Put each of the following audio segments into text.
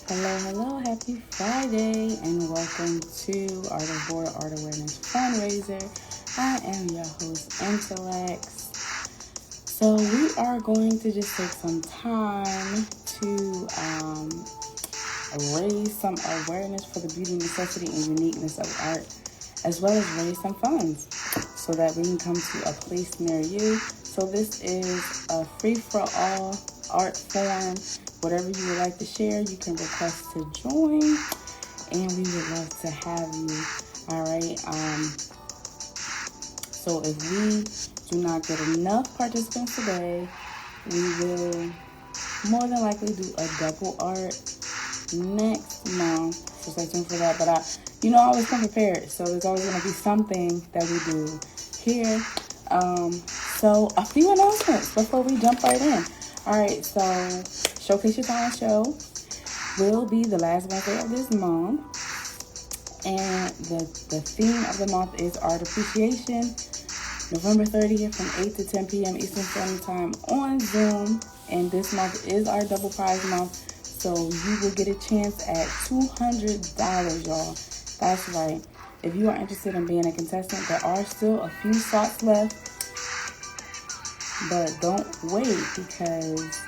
Hello, happy Friday, and welcome to Art Awareness Fundraiser. I am your host, Intelexx. So we are going to just take some time to raise some awareness for the beauty, necessity, and uniqueness of art, as well as raise some funds so that we can come to a place near you. So this is a free-for-all art form. Whatever you would like to share, you can request to join, and we would love to have you. All right. So if we do not get enough participants today, we will more than likely do a double art next month. So stay tuned for that. But I always come prepared. So there's always going to be something that we do here. So a few announcements before we jump right in. All right. So Showcase Your Talent Show will be the last Wednesday of this month. And the theme of the month is Art Appreciation. November 30th from 8 to 10 p.m. Eastern Standard Time on Zoom. And this month is our double prize month. So you will get a chance at $200, y'all. That's right. If you are interested in being a contestant, there are still a few slots left. But don't wait because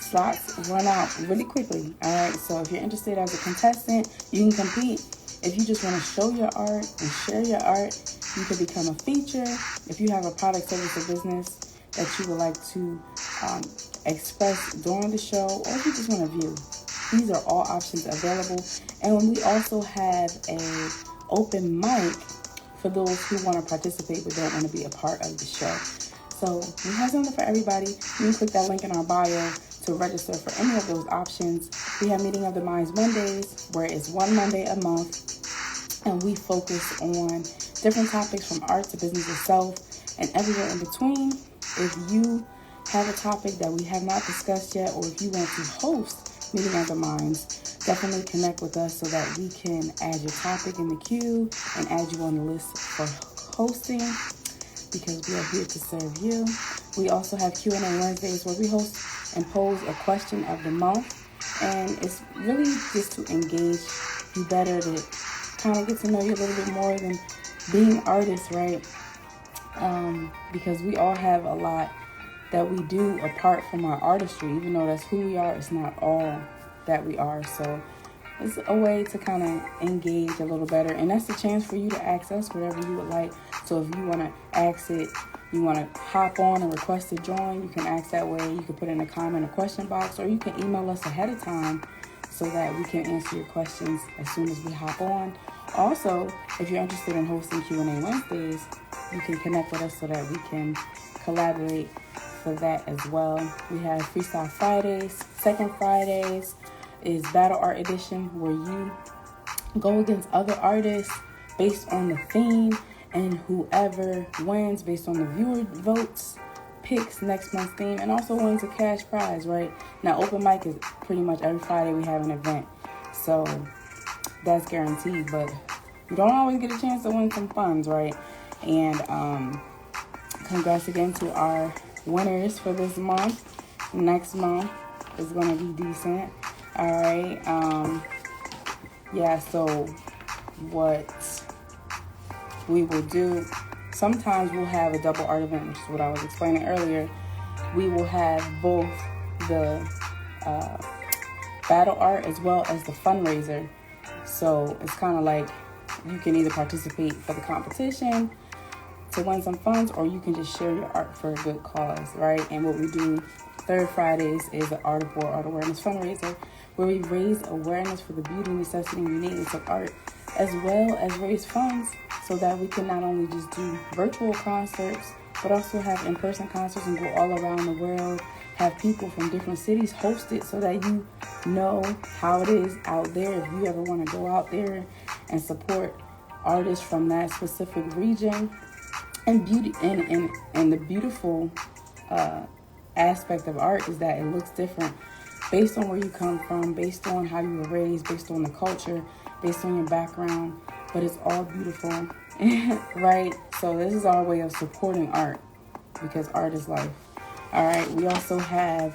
slots run out really quickly. All right. So if you're interested as a contestant, you can compete. If you just want to show your art and share your art, you can become a feature. If you have a product, service, or business that you would like to express during the show, or if you just want to view, these are all options available. And we also have a open mic for those who want to participate but don't want to be a part of the show. So we have something for everybody. You can click that link in our bio to register for any of those options. We have Meeting of the Minds Mondays, where it's one Monday a month, and we focus on different topics from art to business itself and everywhere in between. If you have a topic that we have not discussed yet, or if you want to host Meeting of the Minds, definitely connect with us so that we can add your topic in the queue and add you on the list for hosting, because we are here to serve you. We also have Q&A Wednesdays, where we host and pose a question of the month, and it's really just to engage you better, to kind of get to know you a little bit more than being artists, right? Because we all have a lot that we do apart from our artistry. Even though that's who we are, it's not all that we are. So it's a way to kind of engage a little better, and that's the chance for you to ask us whatever you would like. So if you want to ask it, you want to hop on and request to join, you can ask that way. You can put in a comment or question box, or you can email us ahead of time so that we can answer your questions as soon as we hop on. Also, if you're interested in hosting Q&A Wednesdays, you can connect with us so that we can collaborate for that as well. We have Freestyle Fridays. Second Fridays is Battle Art Edition, where you go against other artists based on the theme, and whoever wins based on the viewer votes picks next month's theme and also wins a cash prize, right? Now, open mic is pretty much every Friday we have an event, so that's guaranteed, but you don't always get a chance to win some funds, right? And congrats again to our winners for this month. Next month is going to be decent. All right. So what we will do, sometimes we'll have a double art event, which is what I was explaining earlier. We will have both the battle art as well as the fundraiser. So it's kind of like you can either participate for the competition to win some funds, or you can just share your art for a good cause, right? And what we do third Fridays is the Art Awareness Fundraiser, where we raise awareness for the beauty, necessity, and uniqueness of art, as well as raise funds so that we can not only just do virtual concerts, but also have in-person concerts and go all around the world, have people from different cities host it so that you know how it is out there. If you ever want to go out there and support artists from that specific region, and beauty, and the beautiful aspect of art is that it looks different based on where you come from, based on how you were raised, based on the culture, based on your background, but it's all beautiful, right? So this is our way of supporting art, because art is life. All right, we also have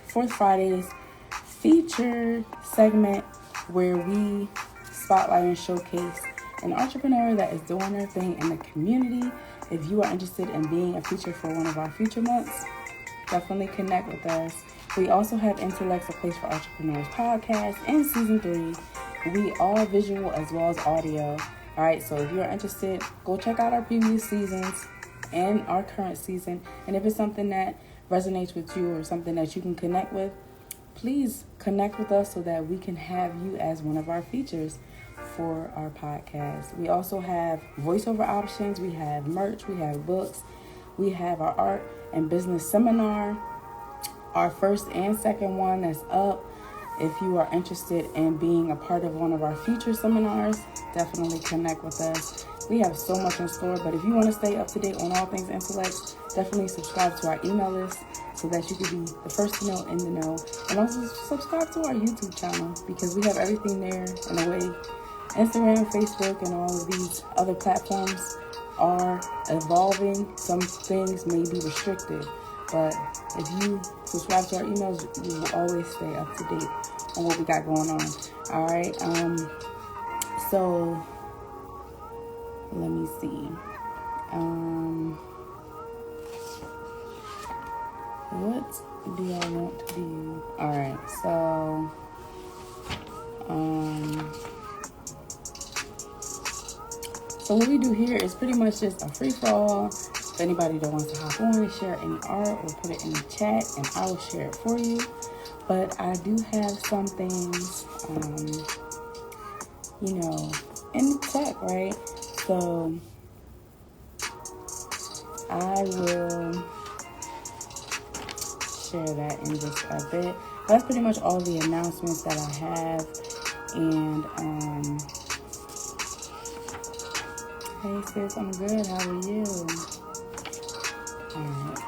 fourth Fridays feature segment where we spotlight and showcase an entrepreneur that is doing their thing in the community. If you are interested in being a feature for one of our feature months, definitely connect with us. We also have Intelexx, a place for entrepreneurs podcast. In season 3, we are visual as well as audio. All right, so if you're interested, go check out our previous seasons and our current season. And if it's something that resonates with you or something that you can connect with, please connect with us so that we can have you as one of our features for our podcast. We also have voiceover options. We have merch. We have books. We have our art and business seminar, our first and second one that's up. If you are interested in being a part of one of our future seminars, definitely connect with us. We have so much in store, but if you want to stay up to date on all things Intelexx, definitely subscribe to our email list so that you can be the first to know in the know. And also subscribe to our YouTube channel because we have everything there in a way. Instagram, Facebook, and all of these other platforms are evolving. Some things may be restricted, but if you subscribe to our emails, you will always stay up to date on what we got going on. All right. So let me see. What do y'all want to do? All right. So what we do here is pretty much just a free-for-all. If anybody that wants to hop on and share any art or put it in the chat, and I will share it for you. But I do have some things, in the tech, right? So I will share that in just a bit. That's pretty much all the announcements that I have. And hey sis, I'm good. How are you? Alright,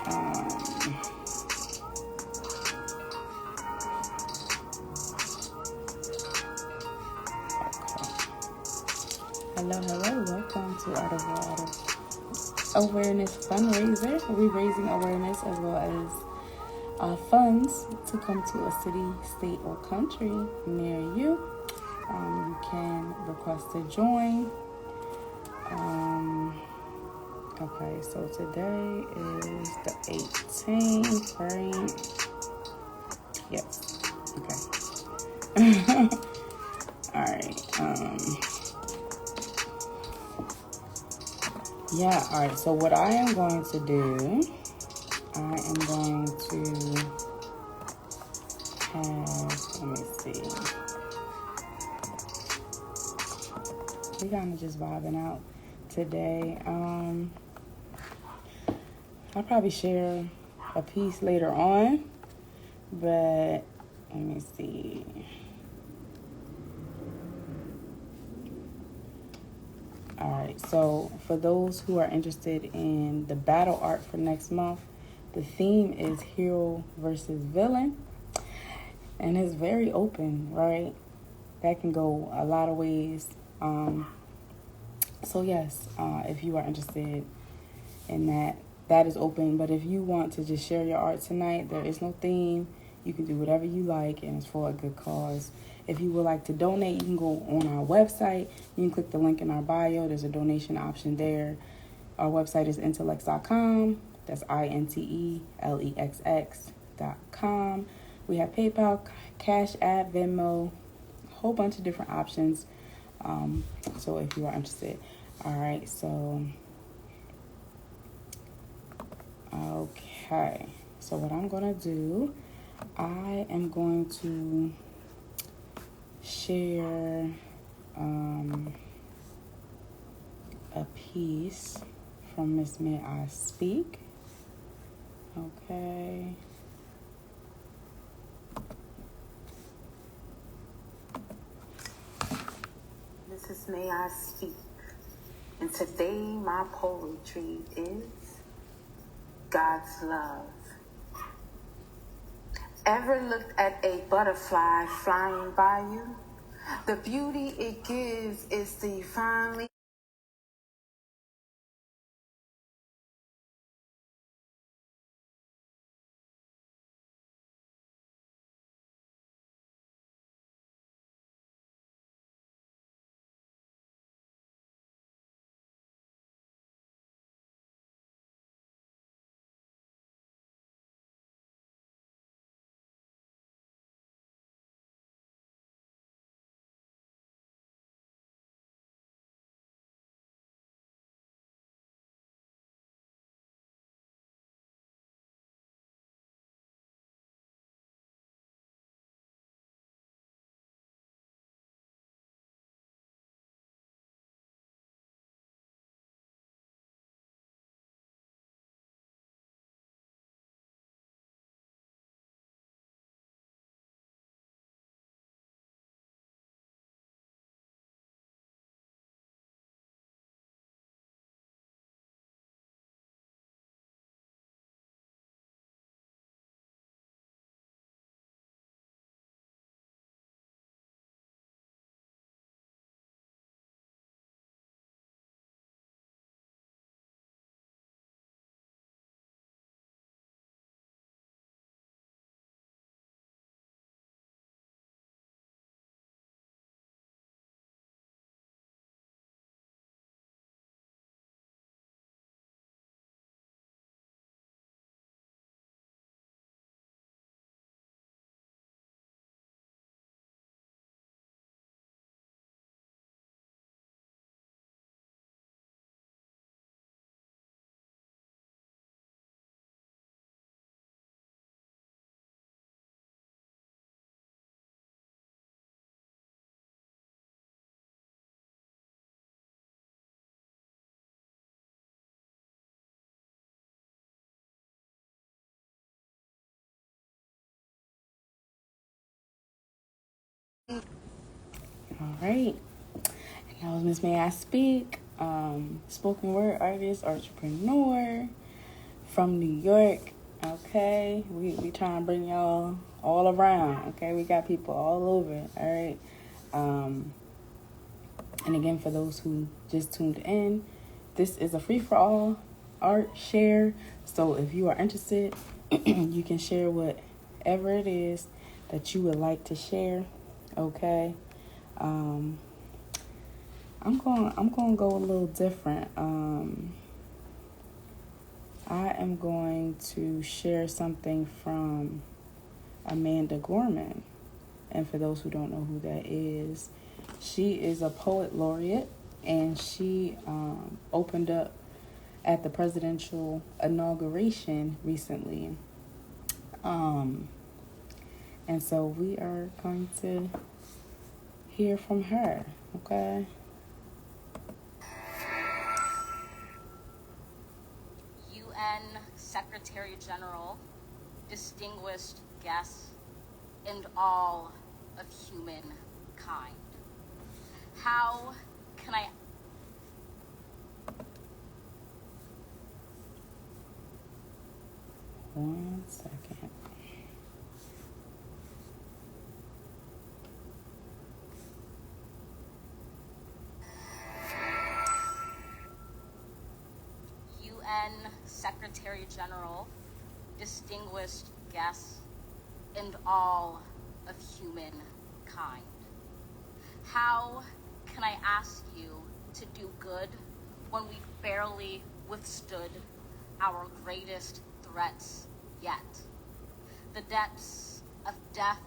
Hello. Welcome to Art of Water Awareness Fundraiser. We're raising awareness as well as funds to come to a city, state, or country near you. You can request to join. Okay, so today is the 18th, right? Yes. Okay. All right. All right. So what I am going to do, I am going to have, let me see. We're kind of just vibing out today. I'll probably share a piece later on, but let me see. All right, so for those who are interested in the battle art for next month, the theme is hero versus villain, and it's very open, right? That can go a lot of ways. So yes, if you are interested in that, that is open. But if you want to just share your art tonight, there is no theme. You can do whatever you like, and it's for a good cause. If you would like to donate, you can go on our website. You can click the link in our bio. There's a donation option there. Our website is Intelexx.com. That's INTELEXX.com. We have PayPal, Cash App, Venmo, a whole bunch of different options. So if you are interested. All right, so okay. So what I'm going to do, I am going to share a piece from Miss May I Speak. Okay. This is May I Speak. And today my poetry is God's love. Ever looked at a butterfly flying by you? The beauty it gives is divinely All right. And that was Miss May I Speak, spoken word artist, entrepreneur from New York. Okay, we trying to bring y'all all around. Okay, we got people all over. All right. And again, for those who just tuned in, this is a free for all art share. So if you are interested, you can share whatever it is that you would like to share. Okay. I'm going to go a little different. I am going to share something from Amanda Gorman. And for those who don't know who that is, she is a poet laureate, and she opened up at the presidential inauguration recently. And so we are going to hear from her, okay? UN Secretary General, distinguished guests, and all of humankind. How can I... One second. UN Secretary General, distinguished guests, and all of humankind. How can I ask you to do good when we barely withstood our greatest threats yet? The depths of death,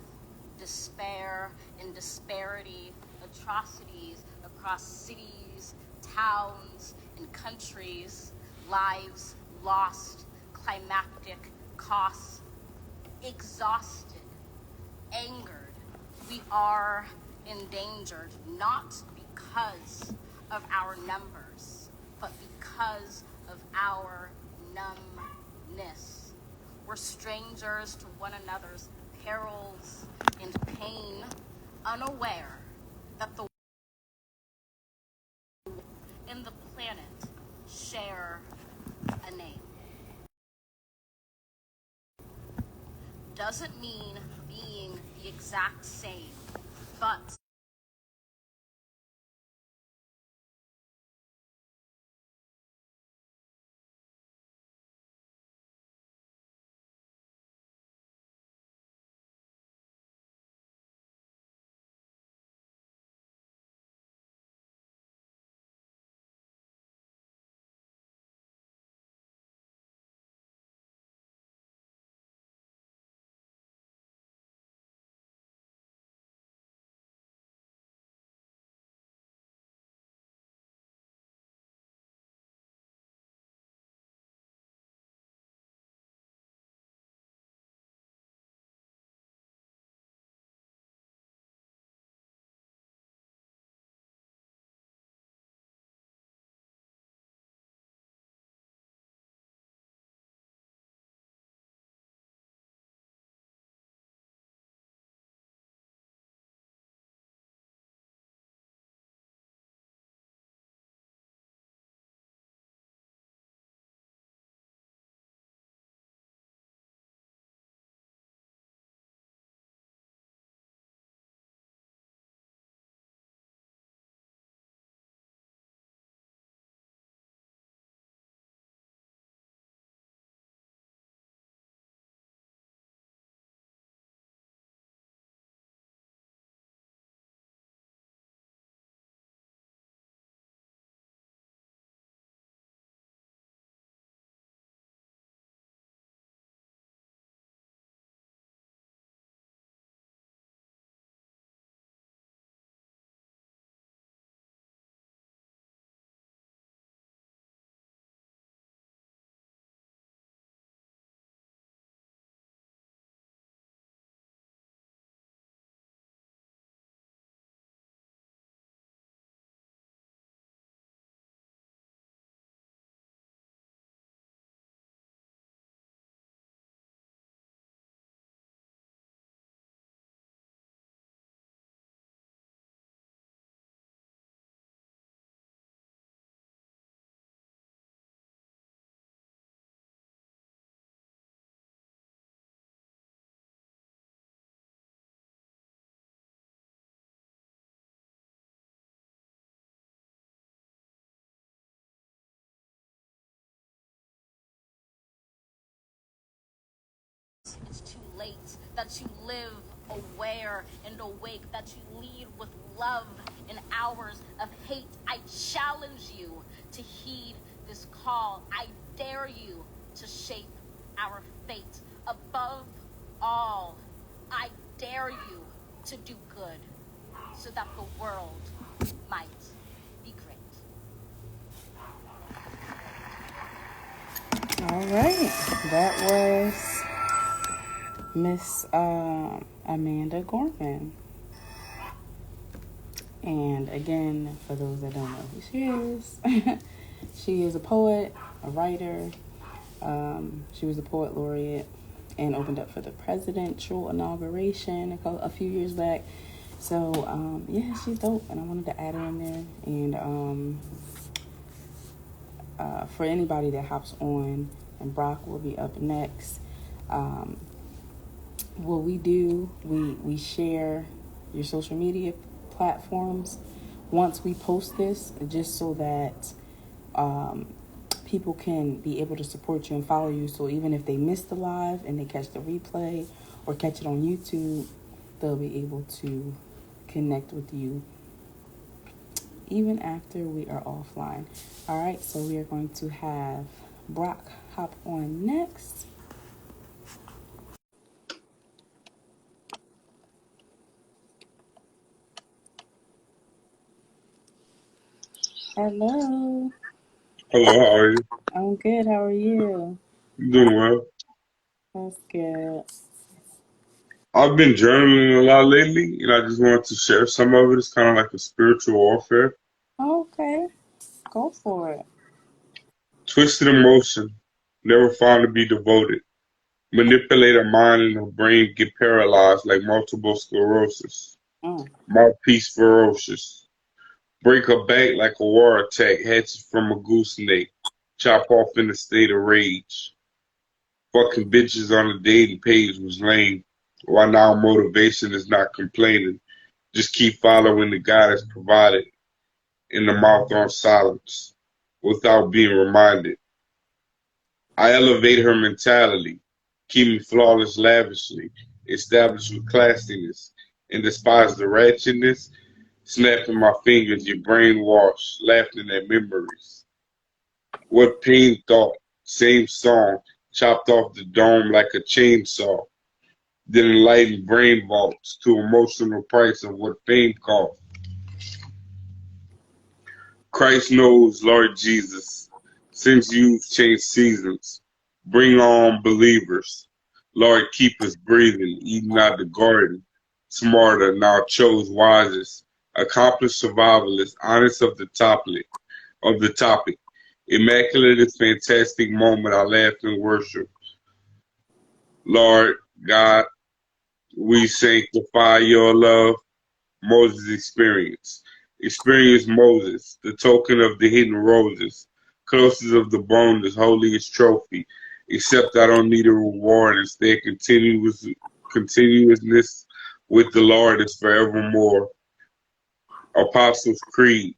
despair, and disparity, atrocities across cities, towns, and countries, lives lost, climactic costs, exhausted, angered. We are endangered, not because of our numbers, but because of our numbness. We're strangers to one another's perils and pain, unaware that the and the planet share a name. Doesn't mean being the exact same, but it's too late, that you live aware and awake, that you lead with love in hours of hate. I challenge you to heed this call. I dare you to shape our fate. Above all, I dare you to do good so that the world might be great. All right, that was Miss Amanda Gorman. And again, for those that don't know who she is, she is a poet, a writer. She was a poet laureate and opened up for the presidential inauguration a few years back. So, yeah, she's dope, and I wanted to add her in there. And for anybody that hops on, and Brock will be up next, what we do, we share your social media platforms once we post this, just so that people can be able to support you and follow you. So even if they miss the live and they catch the replay or catch it on YouTube, they'll be able to connect with you even after we are offline. All right, so we are going to have Brock hop on next. Hello. Hello, how are you? I'm good. How are you? I'm doing well. That's good. I've been journaling a lot lately, and I just wanted to share some of it. It's kind of like a spiritual warfare. Okay, go for it. Twisted emotion, never found to be devoted. Manipulate her mind and her brain get paralyzed like multiple sclerosis. Mm. Mouthpiece ferocious. Break her back like a war attack hatched from a gooseneck. Chop off in a state of rage. Fucking bitches on the dating page was lame. Why now motivation is not complaining. Just keep following the guidance provided in the mouth on silence without being reminded. I elevate her mentality, keep me flawless lavishly, established with classiness, and despise the ratchetness, snapping my fingers, your brainwashed, laughing at memories. What pain thought, same song, chopped off the dome like a chainsaw, then enlightened brain vaults to emotional price of what fame cost. Christ knows, Lord Jesus, since you've changed seasons, bring on believers. Lord, keep us breathing, eating out the garden. Smarter, now chose wisest, accomplished survivalist, honest of the topic. Immaculate is fantastic moment, I laugh and worship. Lord God, we sanctify your love. Moses experience. Experience Moses, the token of the hidden roses, closest of the boneless, holiest trophy. Except I don't need a reward, instead continuousness with the Lord is forevermore. Apostles' Creed,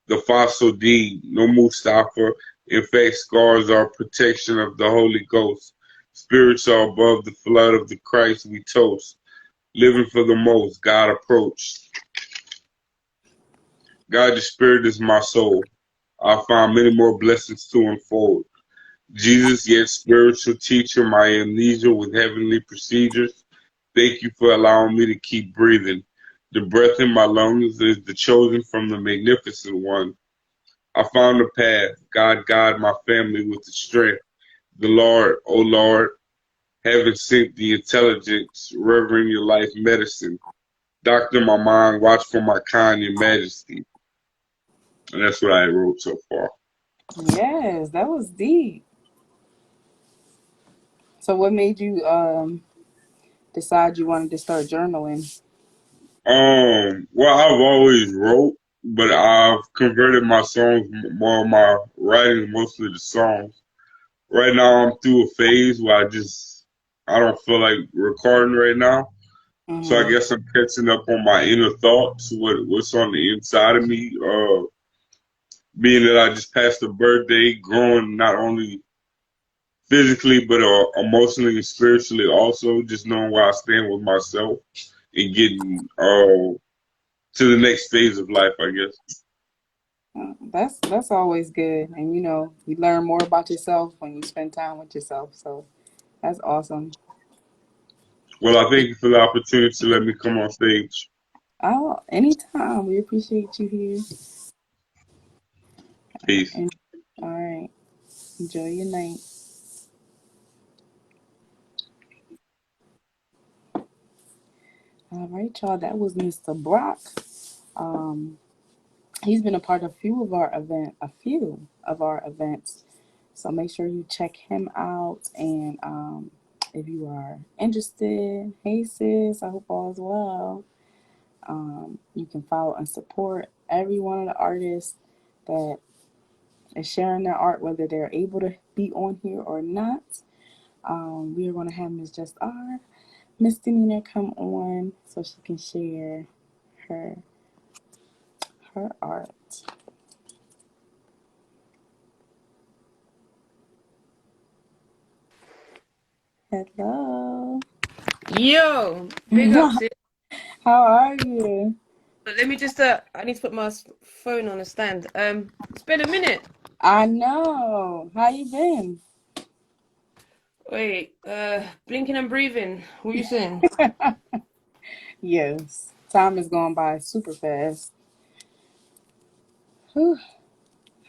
the fossil deed, no Mustafa. In fact, scars are protection of the Holy Ghost. Spirits are above the flood of the Christ we toast. Living for the most, God approached. God, your spirit is my soul. I find many more blessings to unfold. Jesus, yet spiritual teacher, my amnesia with heavenly procedures. Thank you for allowing me to keep breathing. The breath in my lungs is the chosen from the magnificent one. I found the path. God, guide my family with the strength. The Lord, oh Lord, heaven sent the intelligence, reverend your life medicine. Doctor my mind, watch for my kind and majesty. And that's what I wrote so far. Yes, that was deep. So what made you decide you wanted to start journaling? Well, I've always wrote, but I've converted my songs, more of my writing, mostly the songs. Right now, I'm through a phase where I don't feel like recording right now. So I Mm-hmm. guess I'm catching up on my inner thoughts, what's on the inside of me. Being that I just passed a birthday, growing not only physically, but emotionally and spiritually also. Just knowing where I stand with myself and getting to the next phase of life, I guess. That's always good, and you learn more about yourself when you spend time with yourself. So that's awesome. Well, I thank you for the opportunity to let me come on stage. Oh, anytime. We appreciate you here. Peace. And all right, enjoy your night. All right, y'all. That was Mr. Brock. Um, he's been a part of a few of our events. So make sure you check him out. And if you are interested, hey sis, I hope all is well. You can follow and support every one of the artists that is sharing their art, whether they're able to be on here or not. We are going to have Miss Just R, Miss Demeanor come on so she can share her her art. Hello. Yo, big up, sis. How are you? Let me just I need to put my phone on a stand. It's been a minute. I know. How you been? Wait, blinking and breathing. What are you saying? Yes. Time is going by super fast. Whew.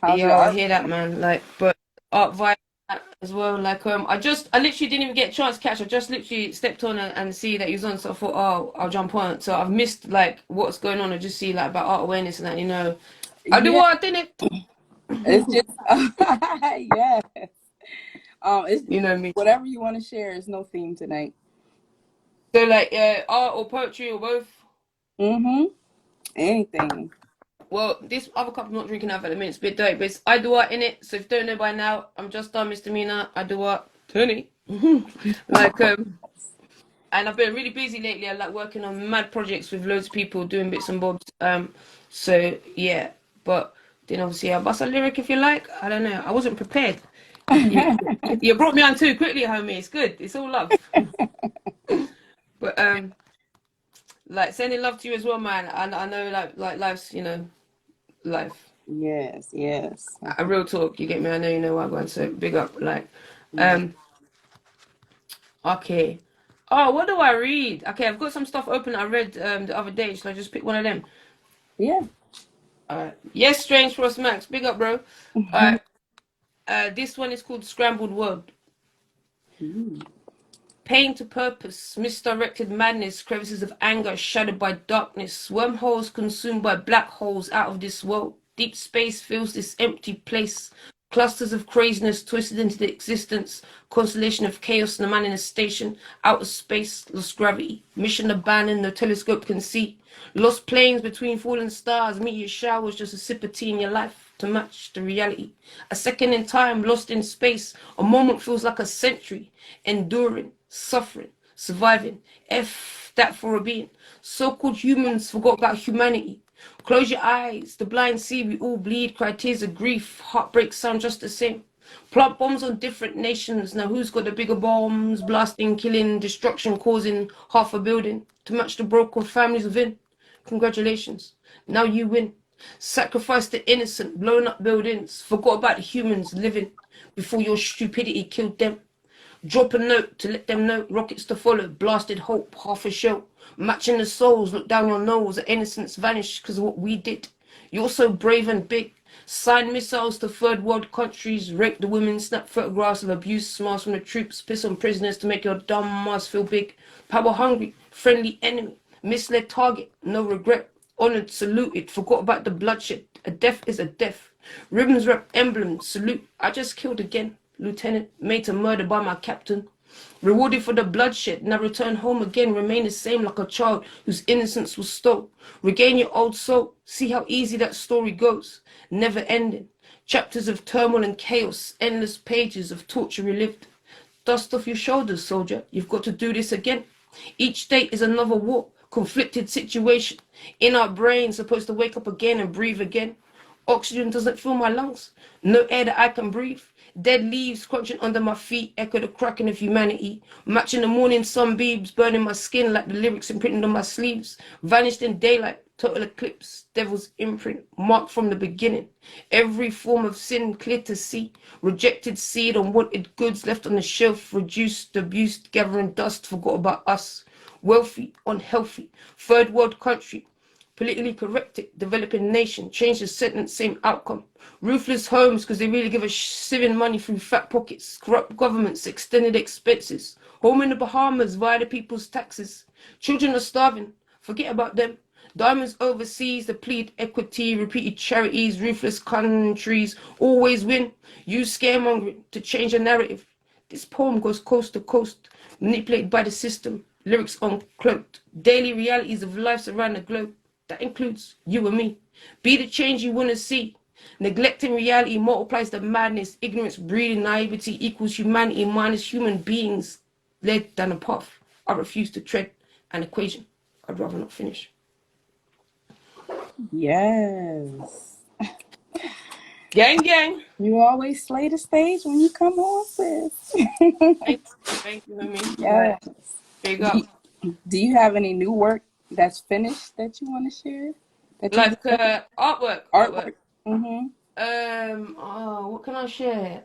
How's your Yeah, I art? hear that, man. Like, but art vibe as well. Like, I literally didn't even get a chance to catch. I just literally stepped on and see that he was on. So I thought, oh, I'll jump on. So I've missed like what's going on. I just see like about art awareness and that. I do Yeah, what I didn't. it's just yes. It's You know me. whatever you want to share. It's no theme tonight. So like, art or poetry or both. Mm-hmm. Anything. Well, this other cup I'm not drinking out at the minute. It's a bit dirty, but I do art in it. So if you don't know by now, I'm just done misdemeanor. I do art. Tony. like and I've been really busy lately. I like working on mad projects with loads of people doing bits and bobs. So yeah, but then obviously I'll bust a lyric if you like. I don't know. I wasn't prepared. You brought me on too quickly, homie. It's good. It's all love. But like sending love to you as well, man. I know like life's life. Yes, yes. A real talk, you get me? I know you know what I'm going to say. Big up, like, Yeah. um, okay. Oh, what do I read? Okay, I've got some stuff open I read the other day. Should I just pick one of them? Yeah. Alright. Yes, Strange Frost Max. Big up, bro. Alright. This one is called Scrambled World. Ooh. Pain to purpose, misdirected madness, crevices of anger shadowed by darkness, wormholes consumed by black holes out of this world. Deep space fills this empty place. Clusters of craziness twisted into the existence. Constellation of chaos, no man in a station. Outer space, lost gravity. Mission abandoned, no telescope can see. Lost planes between fallen stars. Meteor showers, just a sip of tea in your life to match the reality. A second in time, lost in space. A moment feels like a century. Enduring, suffering, surviving. F that for a being. So-called humans forgot about humanity. Close your eyes, the blind see we all bleed, cry tears of grief, heartbreak sound just the same. Plant bombs on different nations, now who's got the bigger bombs? Blasting, killing, destruction, causing half a building to match the broken families within. Congratulations, now you win. Sacrifice the innocent, blown up buildings, forgot about the humans living before your stupidity killed them. Drop a note to let them know rockets to follow, blasted hope, half a show. Matching the souls, look down your nose, the innocence vanished because of what we did. You're so brave and big. Sign missiles to third world countries, rape the women, snap photographs of abuse, smiles from the troops, piss on prisoners to make your dumb Mars feel big. Power hungry, friendly enemy, misled target, no regret. Honored, saluted, forgot about the bloodshed. A death is a death. Ribbons rep emblem, salute. I just killed again. Lieutenant, made to murder by my captain. Rewarded for the bloodshed, now return home again, remain the same like a child whose innocence was stole. Regain your old soul, see how easy that story goes. Never ending. Chapters of turmoil and chaos, endless pages of torture relived. Dust off your shoulders, soldier, you've got to do this again. Each day is another war, conflicted situation. In our brains, supposed to wake up again and breathe again. Oxygen doesn't fill my lungs, no air that I can breathe. Dead leaves crunching under my feet echo the cracking of humanity. Matching the morning sunbeams burning my skin like the lyrics imprinted on my sleeves. Vanished in daylight, total eclipse, devil's imprint, marked from the beginning. Every form of sin clear to see. Rejected seed, unwanted goods left on the shelf, reduced, abused, gathering dust, forgot about us. Wealthy, unhealthy, third world country, politically corrected, developing nation, change the sentence, same outcome. Ruthless homes because they really give us sieving money through fat pockets, corrupt governments, extended expenses. Home in the Bahamas via the people's taxes. Children are starving, forget about them. Diamonds overseas, the plead equity, repeated charities, ruthless countries always win. Use scaremongering to change the narrative. This poem goes coast to coast, manipulated by the system, lyrics uncloaked, daily realities of lives around the globe. That includes you and me. Be the change you want to see. Neglecting reality multiplies the madness. Ignorance, breeding, naivety equals humanity minus human beings led down a path I refuse to tread. An equation I'd rather not finish. Yes. Gang, gang. You always slay the stage when you come on, sis. Thank you, homie. Yes. Big up. Do you have any new work that's finished that you want to share? That you Like artwork. Mm-hmm. What can I share?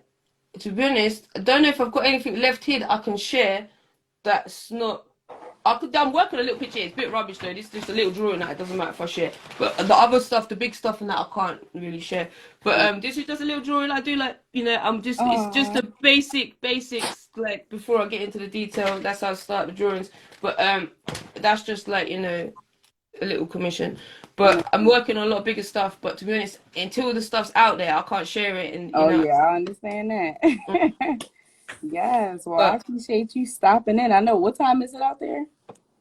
To be honest, I don't know if I've got anything left here that I can share. That's not. I'm working a little picture. It's a bit rubbish though. This is just a little drawing that it doesn't matter if I share. But the other stuff, the big stuff, and that I can't really share. But this is just a little drawing I do. Like I'm just. It's just the basics. Like before I get into the detail, that's how I start the drawings. But that's just like a little commission. But I'm working on a lot of bigger stuff. But to be honest, until the stuff's out there, I can't share it. And yeah, I understand that. Yes, well, I appreciate you stopping in. I know, what time is it out there?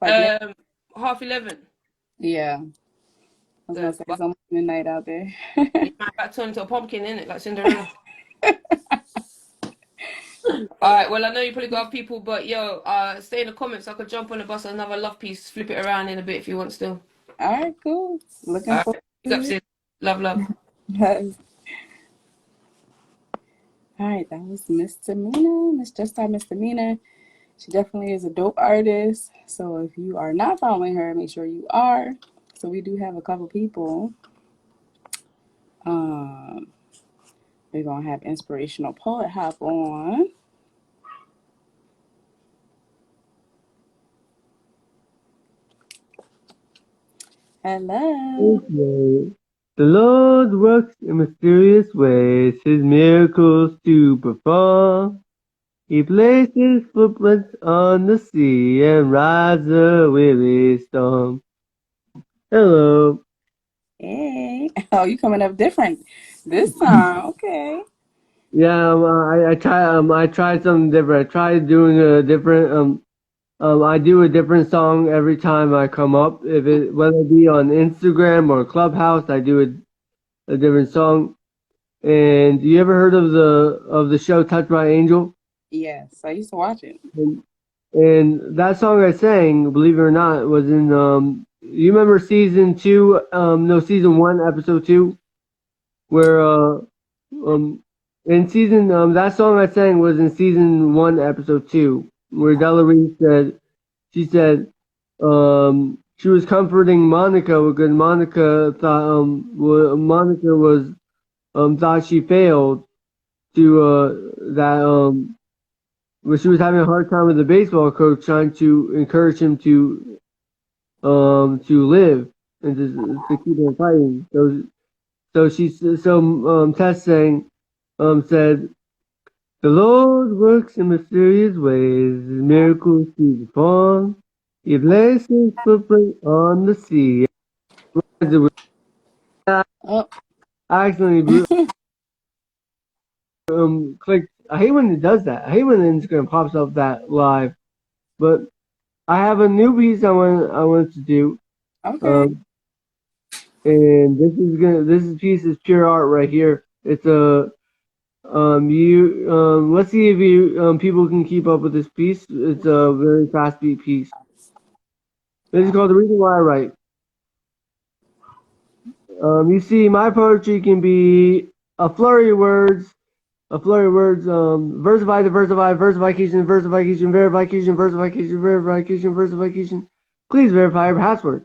Like 11:30. Yeah. I was gonna say it's almost midnight out there. You might about turn into a pumpkin, innit? Like Cinderella. Alright, well I know you probably got people, but stay in the comments. I could jump on the bus and another love piece, flip it around in a bit if you want still. Alright, cool. Looking forward to it. Love. Yes. Alright, that was Miss Tamina, Miss Just Time Misdemeanor. She definitely is a dope artist. So if you are not following her, make sure you are. So we do have a couple people. We're gonna have Inspirational Poet hop on. Hello. The Lord works in mysterious ways, His miracles to perform. He places footprints on the sea and rides a weary storm. Hello. Hey. Oh, you coming up different this time. Okay. Yeah, I tried something different. I tried doing a different I do a different song every time I come up. Whether it be on Instagram or Clubhouse, I do a different song. And you ever heard of the show Touch My Angel? Yes, I used to watch it. And that song I sang, believe it or not, was in you remember season 1, episode 2, where in season that song I sang was in season 1, episode 2, where Delary said she was comforting Monica because Monica thought thought she failed where she was having a hard time with the baseball coach trying to encourage him to live and to keep on fighting. Tess said, "The Lord works in mysterious ways, His miracles to perform. He places His footprint on the sea." I accidentally clicked. I hate when it does that. I hate when Instagram pops up that live. But I have a new piece I want to do. Okay. And this piece is pure art right here. It's let's see if people can keep up with this piece. It's a very fast beat piece. This is called The Reason Why I Write. You see, my poetry can be a flurry of words, a flurry of words, versification, versification. Please verify your password.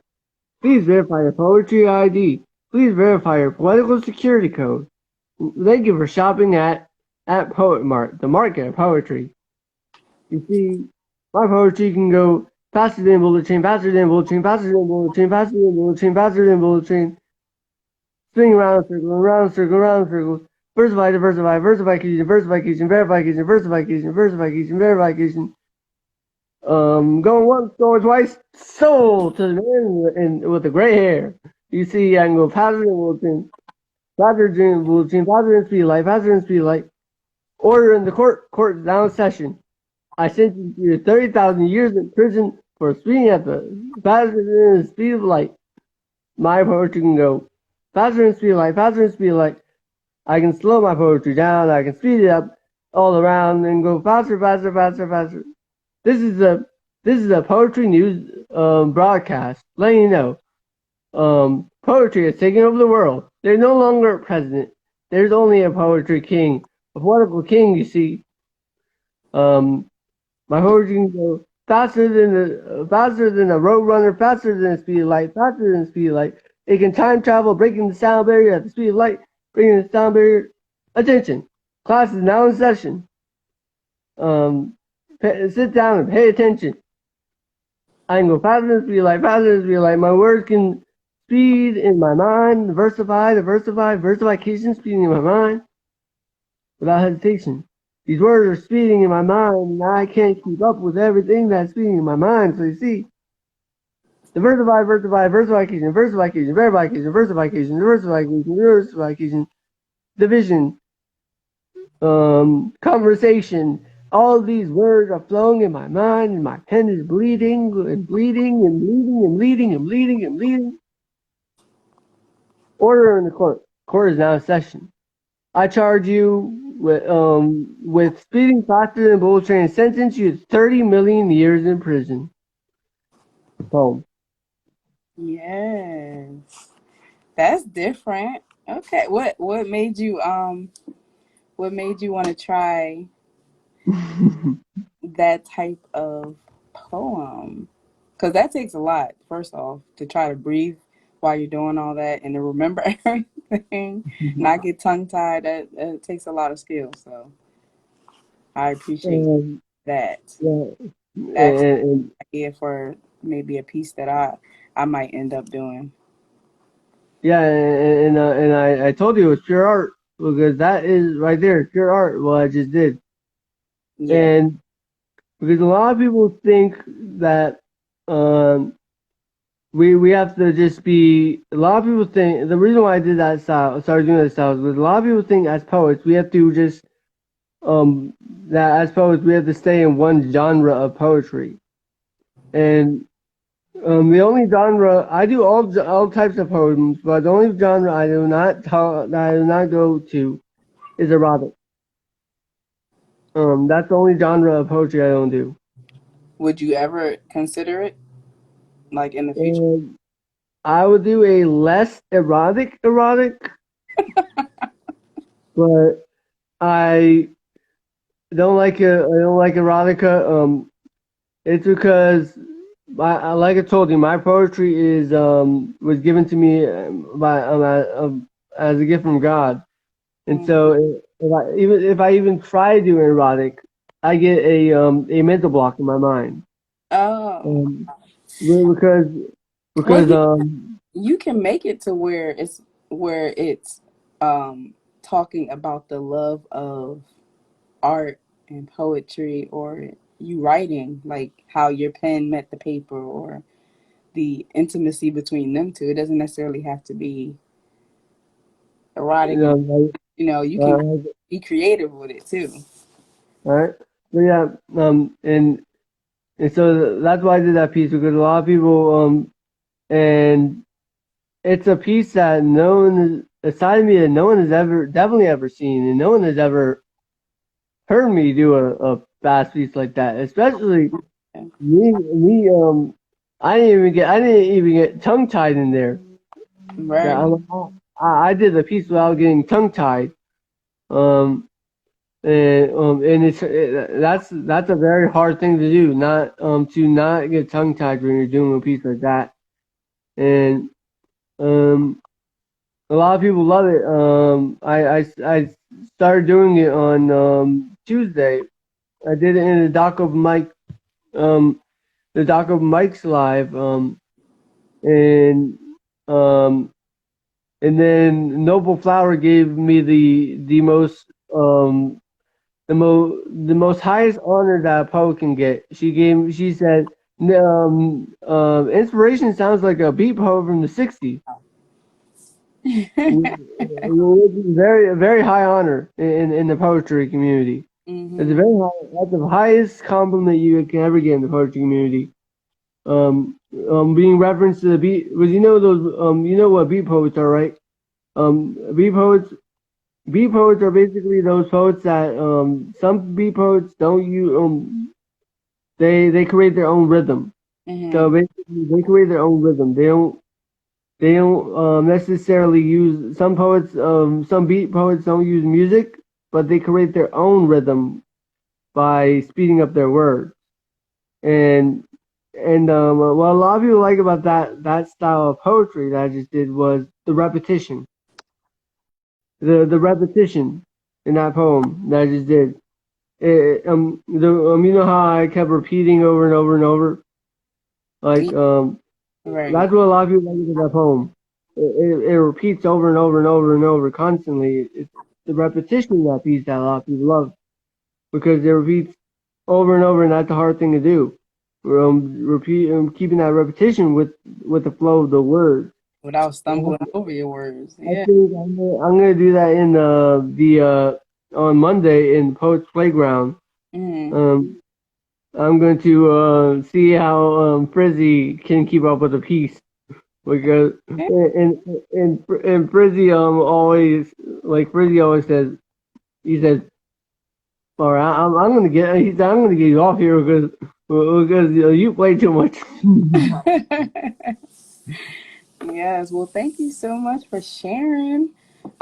Please verify your poetry ID. Please verify your political security code. Thank you for shopping at Poet Mart, the market of poetry. You see, my poetry can go faster than bullet train, faster than bullet train, faster than bullet train, faster than bullet train, faster than bullet train. Spinning around in circles, around in circles, around in circles. Versification, verification. Going once, going twice, sold to the man and with the gray hair. You see, I can go faster than bullet train, faster than bullet train, faster than speed light, faster than speed light. Order in the court is now in session. I sentence you to 30,000 years in prison for speeding at the faster than the speed of light. My poetry can go faster than speed of light, faster than speed of light. I can slow my poetry down. I can speed it up all around and go faster, faster, faster, faster. This is a poetry news broadcast, letting you know poetry is taking over the world. There's no longer a president. There's only a poetry king, a political king. You see, my poetry can go faster than a road runner, faster than the speed of light, faster than the speed of light. It can time travel, breaking the sound barrier at the speed of light, breaking the sound barrier. Attention, class is now in session. Sit down and pay attention. I can go faster than the speed of light, faster than the speed of light. My words can speed in my mind, versification speeding in my mind without hesitation. These words are speeding in my mind, and I can't keep up with everything that's speeding in my mind. So you see, the versification, division, conversation. All of these words are flowing in my mind, and my pen is bleeding and bleeding and bleeding and bleeding and bleeding and bleeding. Order in the court. Court is now in session. I charge you with speeding faster than bullet train and sentence you to 30 million years in prison. Poem. Yes. That's different. Okay. What made you want to try that type of poem? Because that takes a lot, first off, to try to breathe while you're doing all that and to remember everything, not get tongue-tied. That takes a lot of skill. So I appreciate that. Yeah. That's an idea for maybe a piece that I might end up doing. Yeah, and I told you it's pure art because that is right there, pure art. What I just did, Yeah. and because a lot of people think that we have to just be. A lot of people think the reason why I did that style, started doing that style, is because a lot of people think as poets we have to just that as poets we have to stay in one genre of poetry, and the only genre I do all types of poems, but the only genre I do not go to is erotic. That's the only genre of poetry I don't do. Would you ever consider it, like in the future? I would do a less erotic, but I don't like erotica. It's because like I told you, my poetry is was given to me by as a gift from God, and so if I even try doing erotic, I get a mental block in my mind. Oh, because you can make it to where it's talking about the love of art and poetry, or you writing, like how your pen met the paper, or the intimacy between them two. It doesn't necessarily have to be erotic. You can be creative with it too. All right. But yeah, and so that's why I did that piece, because a lot of people and it's a piece that no one aside of me that no one has definitely ever seen, and no one has ever heard me do a fast piece like that. Especially me I didn't even get tongue tied in there. Right. I did the piece without getting tongue tied. and that's a very hard thing to do. To not get tongue tied when you're doing a piece like that, and um, a lot of people love it. I started doing it on Tuesday. I did it in um, the Doc of Mike's live, and um, and then Noble Flower gave me um the most highest honor that a poet can get. She said, inspiration sounds like a beat poet from the '60s. Which is very high honor in the poetry community. It's a very high, that's the highest compliment you can ever get in the poetry community. Being referenced to the beat, because you know what beat poets are, right? Um, beat poets, beat poets are basically those poets that some beat poets don't use they create their own rhythm. So basically, they create their own rhythm. They don't necessarily use some beat poets don't use music, but they create their own rhythm by speeding up their words. And what a lot of people like about that style of poetry that I just did was the repetition. The repetition in that poem that I just did. You know how I kept repeating over and over and over, like Right. that's what a lot of people like about that poem. It repeats over and over and over and over constantly. It's the repetition of that piece that a lot of people love because it repeats over and over, and that's a hard thing to do. Keeping that repetition with the flow of the words. Without stumbling over your words. I Yeah. think I'm gonna do that in the on Monday in Poets Playground. Um, I'm going to see how Frizzy can keep up with the piece because and Frizzy always like Frizzy always says he says, all right, I'm gonna get I'm gonna get you off here because you play too much. Yes. Well, thank you so much for sharing.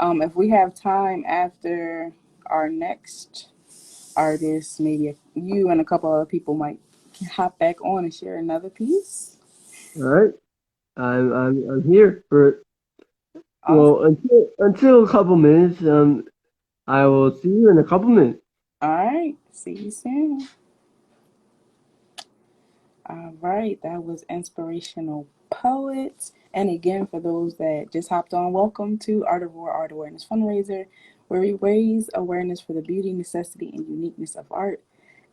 If we have time after our next artist, maybe you and a couple other people might hop back on and share another piece. All right, I'm here for Awesome. until a couple minutes. I will see you in a couple minutes. All right. See you soon. All right. That was Inspirational Poets. And again, for those that just hopped on, welcome to Art of War Art Awareness Fundraiser, where we raise awareness for the beauty, necessity, and uniqueness of art,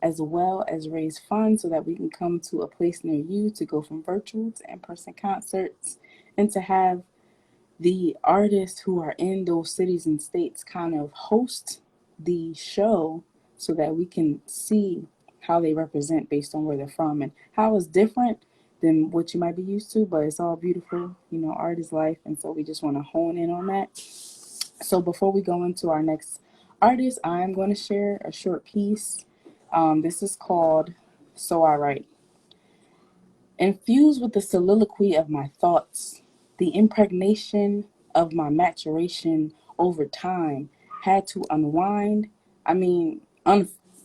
as well as raise funds so that we can come to a place near you to go from virtual to in-person concerts and to have the artists who are in those cities and states kind of host the show so that we can see how they represent based on where they're from and how it's different than what you might be used to, but it's all beautiful. You know, art is life, and so we just want to hone in on that. So before we go into our next artist, I'm going to share a short piece. This is called So I Write. Infused with the soliloquy of my thoughts, the impregnation of my maturation over time had to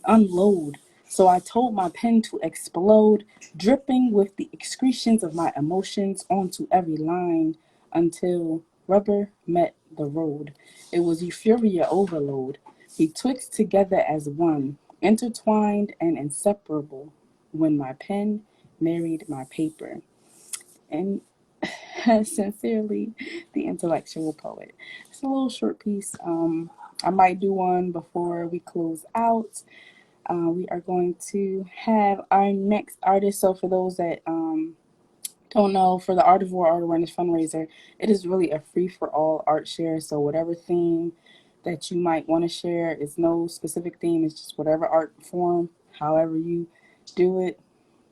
unload. So I told my pen to explode, dripping with the excretions of my emotions onto every line until rubber met the road. It was euphoria overload, betwixt together as one, intertwined and inseparable, when my pen married my paper. And sincerely, the intellectual poet. It's a little short piece. I might do one before we close out. We are going to have our next artist. So for those that don't know, for the Art of War Art Awareness Fundraiser, it is really a free for all art share. So whatever theme that you might want to share, it's no specific theme. It's just whatever art form, however you do it.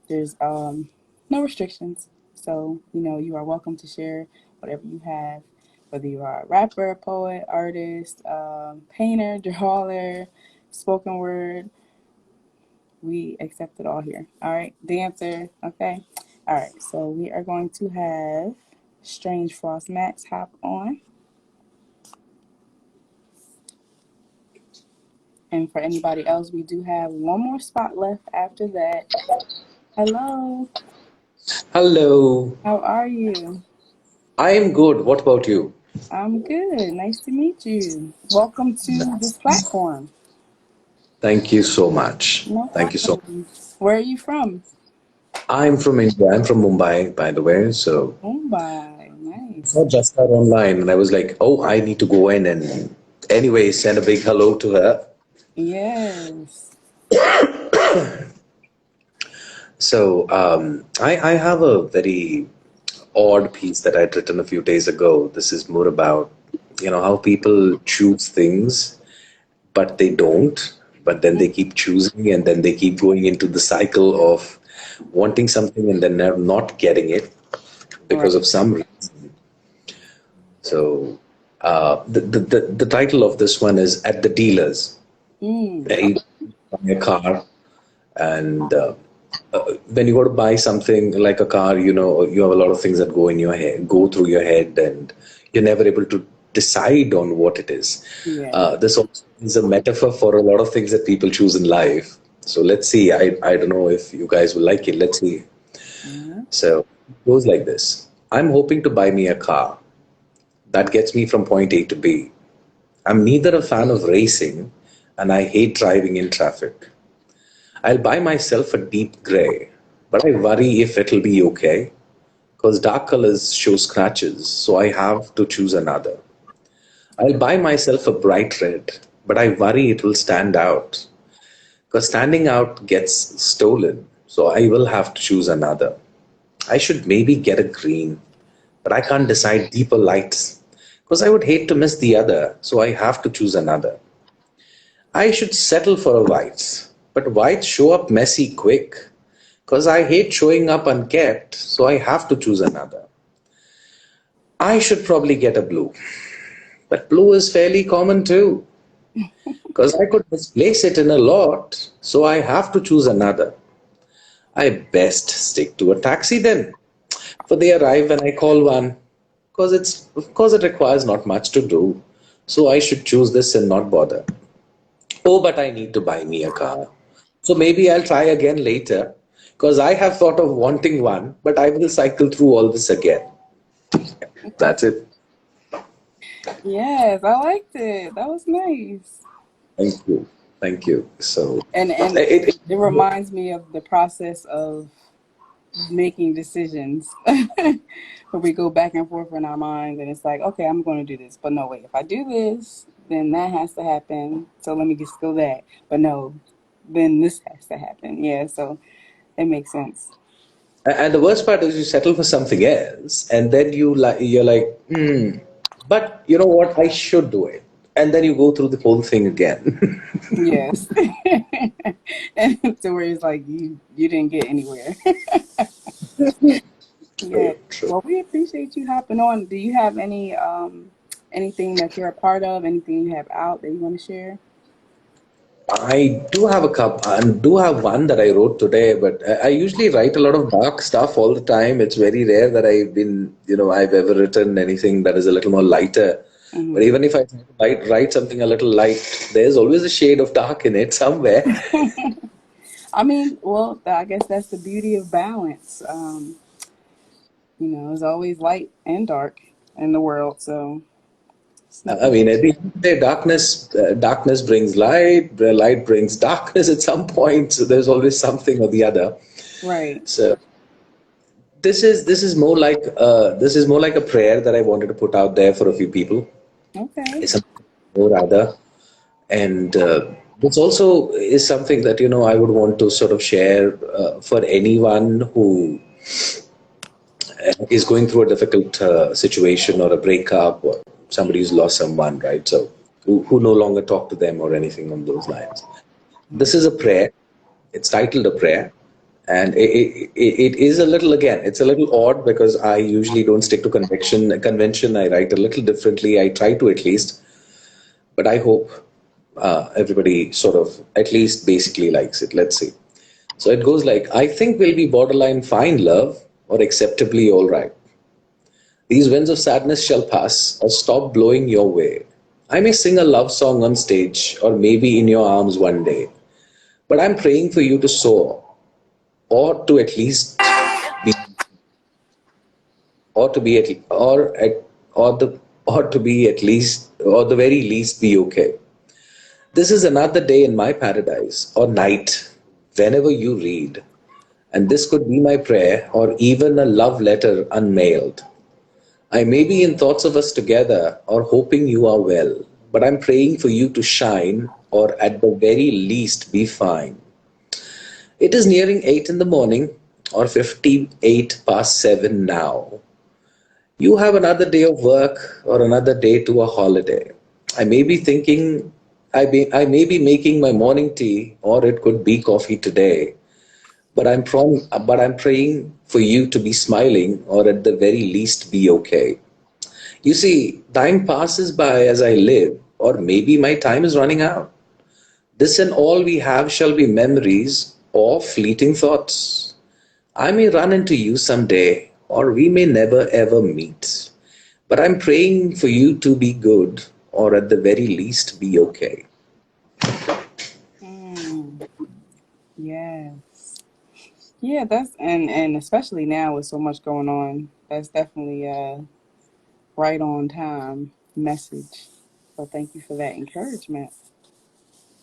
There's no restrictions. So, you know, you are welcome to share whatever you have, whether you are a rapper, poet, artist, painter, drawer, spoken word. We accept it all here. All right. Dancer. Okay. All right. So we are going to have Strange Frost Max hop on. And for anybody else, we do have one more spot left after that. Hello, Hello. how are you? I am good. What about you? I'm good. Nice to meet you. Welcome to this platform. Thank you so much. No Thank you so much. problem. Where are you from? I'm from India. I'm from Mumbai, by the way. So Mumbai. I Nice. saw Jessica online and I was like, oh, I need to go in and anyway, send a big hello to her. Yes. So I have a very odd piece that I'd written a few days ago. This is more about, how people choose things, but they don't. But then they keep choosing and then they keep going into the cycle of wanting something and then not getting it because Right. of some reason. So the title of this one is At the Dealers. Mm. You buy a car and when you go to buy something like a car, you have a lot of things that go through your head, and you're never able to decide on what it is. Yeah. This also is a metaphor for a lot of things that people choose in life. So let's see. I don't know if you guys will like it. Let's see. Yeah. So it goes like this. I'm hoping to buy me a car that gets me from point A to B. I'm neither a fan of racing and I hate driving in traffic. I'll buy myself a deep gray, but I worry if it'll be okay because dark colors show scratches, so I have to choose another. I'll buy myself a bright red, but I worry it will stand out because standing out gets stolen, so I will have to choose another. I should maybe get a green, but I can't decide deeper lights because I would hate to miss the other, so I have to choose another. I should settle for a white, but whites show up messy quick because I hate showing up unkept, so I have to choose another. I should probably get a blue, but blue is fairly common too because I could misplace it in a lot, so I have to choose another. I best stick to a taxi then, for they arrive when I call one because it requires not much to do, so I should choose this and not bother. Oh, but I need to buy me a car. So maybe I'll try again later because I have thought of wanting one, but I will cycle through all this again. That's it. Yes, I liked it. That was nice. Thank you. Thank you. So And it it reminds me of the process of making decisions. Where we go back and forth in our minds and it's like, okay, I'm going to do this. But no, wait, if I do this, then that has to happen. So let me just go that. But no, then this has to happen. Yeah, so it makes sense. and the worst part is you settle for something else, and then you're like, but you know what? I should do it, and then you go through the whole thing again. Yes. And to where it's like you didn't get anywhere. Yeah. True, true. Well, we appreciate you hopping on. Do you have anything that you're a part of, anything you have out that you want to share? I do have a cup and do have one that I wrote today, but I usually write a lot of dark stuff all the time. It's very rare that I've ever written anything that is a little more lighter. But Hmm. even if I try to write something a little light, there's always a shade of dark in it somewhere. I mean, well, I guess that's the beauty of balance. There's always light and dark in the world, so it's I nothing. mean, at the end of the day, darkness brings light, the light brings darkness at some point. So there's always something or the other. Right. So this is more like a prayer that I wanted to put out there for a few people. Okay. It's something more rather, and this also is something that I would want to sort of share for anyone who is going through a difficult situation or a breakup or somebody who's lost someone, right? So who no longer talk to them or anything on those lines. This is a prayer. It's titled a prayer. And it is a little, again, it's a little odd because I usually don't stick to convention. I write a little differently. I try to at least, but I hope everybody sort of at least basically likes it. Let's see. So it goes like, I think we'll be borderline fine, love, or acceptably all right. These winds of sadness shall pass or stop blowing your way. I may sing a love song on stage or maybe in your arms one day, but I'm praying for you to soar or to at least be or to be at or the or to be at least or the very least be okay. This is another day in my paradise or night whenever you read, and this could be my prayer or even a love letter unmailed. I may be in thoughts of us together or hoping you are well, but I'm praying for you to shine or at the very least be fine. It is nearing 8 in the morning or 58 past 7 now. You have another day of work or another day to a holiday. I may be thinking, I may be making my morning tea or it could be coffee today, but I'm praying for you to be smiling or at the very least be okay. You see, time passes by as I live, or maybe my time is running out. This and all we have shall be memories or fleeting thoughts. I may run into you someday, or we may never ever meet. But I'm praying for you to be good, or at the very least be okay. Mm, yes. Yeah, that's and especially now with so much going on, that's definitely a right on time message. So thank you for that encouragement.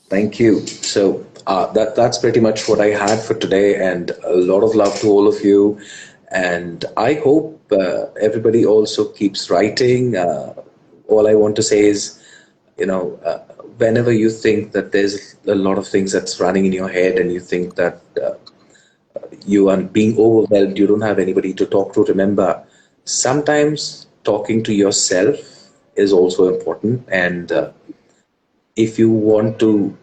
Thank you. So that's pretty much what I had for today, and a lot of love to all of you. And I hope everybody also keeps writing. All I want to say is, whenever you think that there's a lot of things that's running in your head, and you think that you are being overwhelmed, you don't have anybody to talk to, remember, sometimes talking to yourself is also important. And if you want to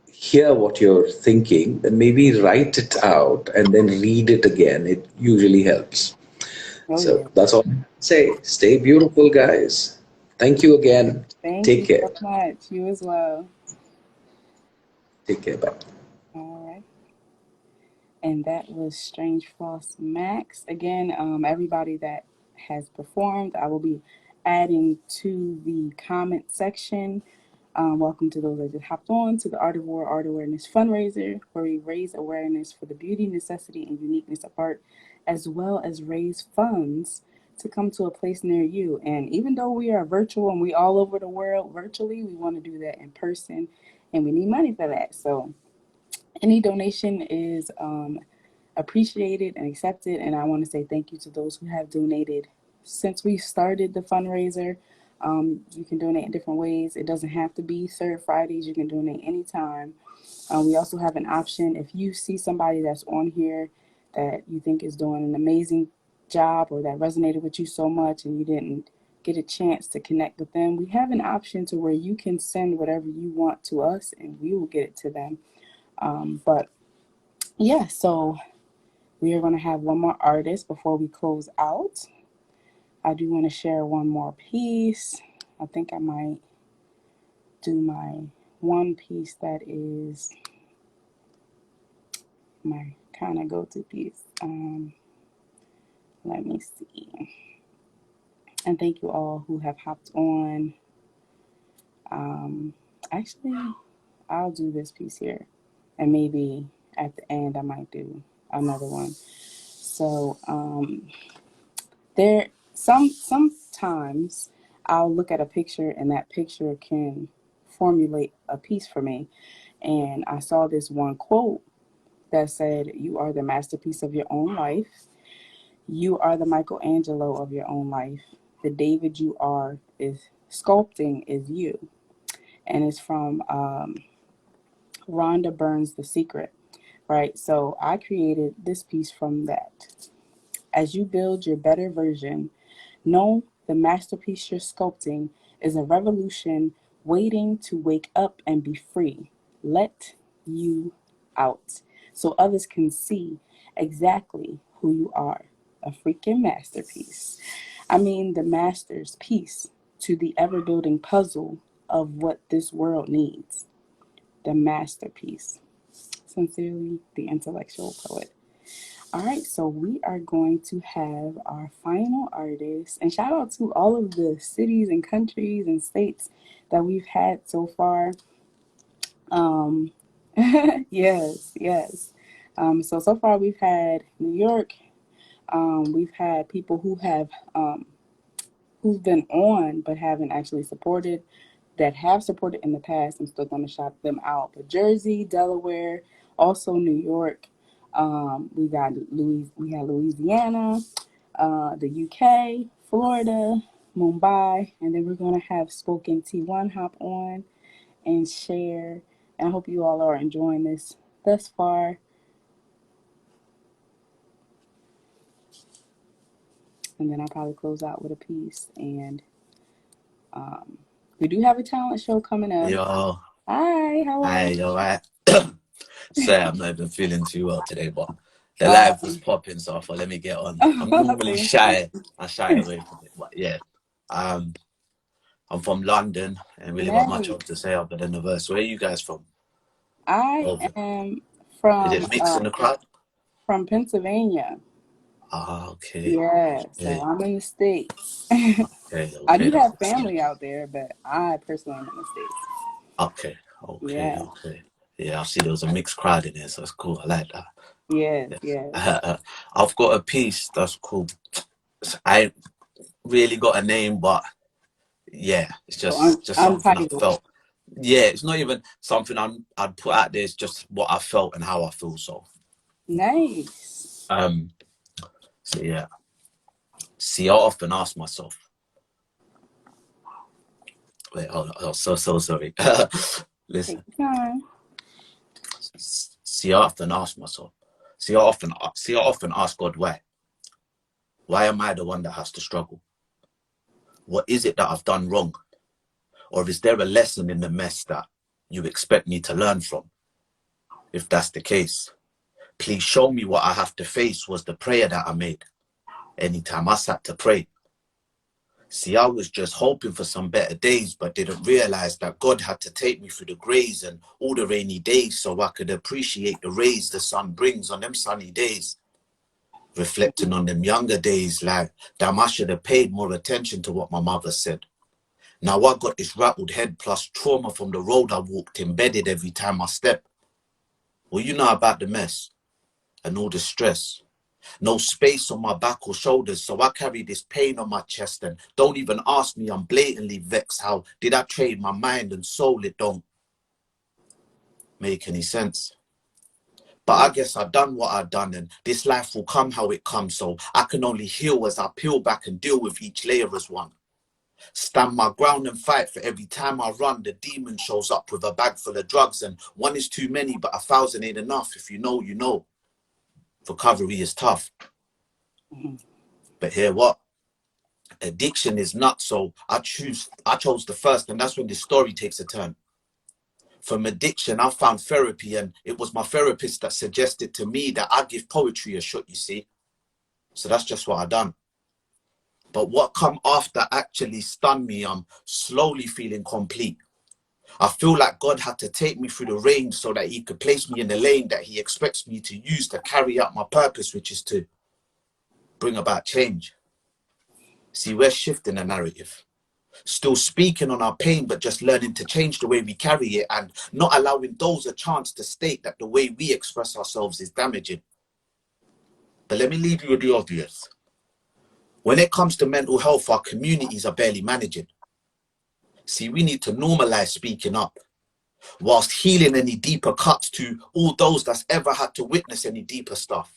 hear what you're thinking, then maybe write it out and then read it again. It usually helps. Oh So yeah. that's all I have to say. Stay beautiful, guys. Thank you again. Thank you Take care. so much. You as well. Take care. Bye. All right. And that was Strange Floss Max. Again, everybody that has performed, I will be adding to the comment section. Welcome to those that just hopped on to the Art of War Art Awareness Fundraiser, where we raise awareness for the beauty, necessity, and uniqueness of art, as well as raise funds to come to a place near you. And even though we are virtual and we all over the world virtually, we want to do that in person, and we need money for that. So any donation is appreciated and accepted. And I want to say thank you to those who have donated since we started the fundraiser. You can donate in different ways. It doesn't have to be third Fridays. You can donate anytime. We also have an option if you see somebody that's on here that you think is doing an amazing job or that resonated with you so much and you didn't get a chance to connect with them. We have an option to where you can send whatever you want to us and we will get it to them. But yeah, so we are going to have one more artist before we close out. I do want to share one more piece. I think I might do my one piece that is my kind of go-to piece. Let me see. And thank you all who have hopped on. Actually, I'll do this piece here. And maybe at the end I might do another one. So there sometimes I'll look at a picture and that picture can formulate a piece for me. And I saw this one quote that said, "You are the masterpiece of your own life. You are the Michelangelo of your own life. The David you are is sculpting is you." And it's from Rhonda Byrne's The Secret, right? So I created this piece from that. As you build your better version, know the masterpiece you're sculpting is a revolution waiting to wake up and be free. Let you out so others can see exactly who you are. A freaking masterpiece. I mean, the master's piece to the ever building puzzle of what this world needs. The masterpiece. Sincerely, the intellectual poet. All right, so we are going to have our final artist, and shout out to all of the cities and countries and states that we've had so far. Um, yes, yes. So far we've had New York. We've had people who have who've been on but haven't actually supported, that have supported in the past and still going to shout them out. But Jersey, Delaware, also New York. We had Louisiana, the UK, Florida, Mumbai, and then we're going to have Spoken T1 hop on and share. And I hope you all are enjoying this thus far. And then I'll probably close out with a piece. And we do have a talent show coming up. Yo, Hi, how are hi, you? yo, right. Sorry, I'm not even feeling too well today, but the live was popping, so I thought, let me get on. I'm normally Thank shy. I shy away from it, but yeah. Um, I'm from London, and really got much Nice. else to say other than the verse. Where are you guys from? I Over. am Is it mixed in the crowd? from Pennsylvania. Ah, okay. Yeah, so Okay, I'm in the States. okay, I okay. do That's have what's up. family out there, but I personally am in the States. Okay, okay, Yeah. okay. Yeah, I see there was a mixed crowd in there, so it's cool. I like that. Yes, yes. Yeah. I've got a piece that's cool. I ain't really got a name, but yeah, it's So just something I untitled. felt. Yeah, it's not even something I'd put out there. It's just what I felt and how I feel. So, Nice. um, so yeah. See, I often ask myself. Wait, hold on. Oh, so sorry. Take Listen. your time. See, I often ask myself. See, I often ask God why. Why am I the one that has to struggle? What is it that I've done wrong? Or is there a lesson in the mess that you expect me to learn from? If that's the case, please show me what I have to face, was the prayer that I made anytime I sat to pray. See, I was just hoping for some better days, but didn't realize that God had to take me through the grays and all the rainy days so I could appreciate the rays the sun brings on them sunny days. Reflecting on them younger days, like, damn, I should have paid more attention to what my mother said. Now I got this rattled head plus trauma from the road I walked, embedded every time I step. Well, you know about the mess and all the stress. No space on my back or shoulders, so I carry this pain on my chest. And don't even ask me, I'm blatantly vexed. How did I trade my mind and soul? It don't make any sense. But I guess I've done what I've done, and this life will come how it comes. So I can only heal as I peel back and deal with each layer as one. Stand my ground and fight, for every time I run, the demon shows up with a bag full of drugs. And one is too many, but 1,000 ain't enough. If you know, you know. Recovery is tough. But hear what? Addiction is nuts, so I chose the first, and that's when this story takes a turn. From addiction, I found therapy, and it was my therapist that suggested to me that I give poetry a shot, you see. So that's just what I done. But what come after actually stunned me. I'm slowly feeling complete. I feel like God had to take me through the range so that he could place me in the lane that he expects me to use to carry out my purpose, which is to bring about change. See, we're shifting the narrative. Still speaking on our pain, but just learning to change the way we carry it and not allowing those a chance to state that the way we express ourselves is damaging. But let me leave you with the obvious. When it comes to mental health, our communities are barely managing. See, we need to normalize speaking up whilst healing any deeper cuts to all those that's ever had to witness any deeper stuff.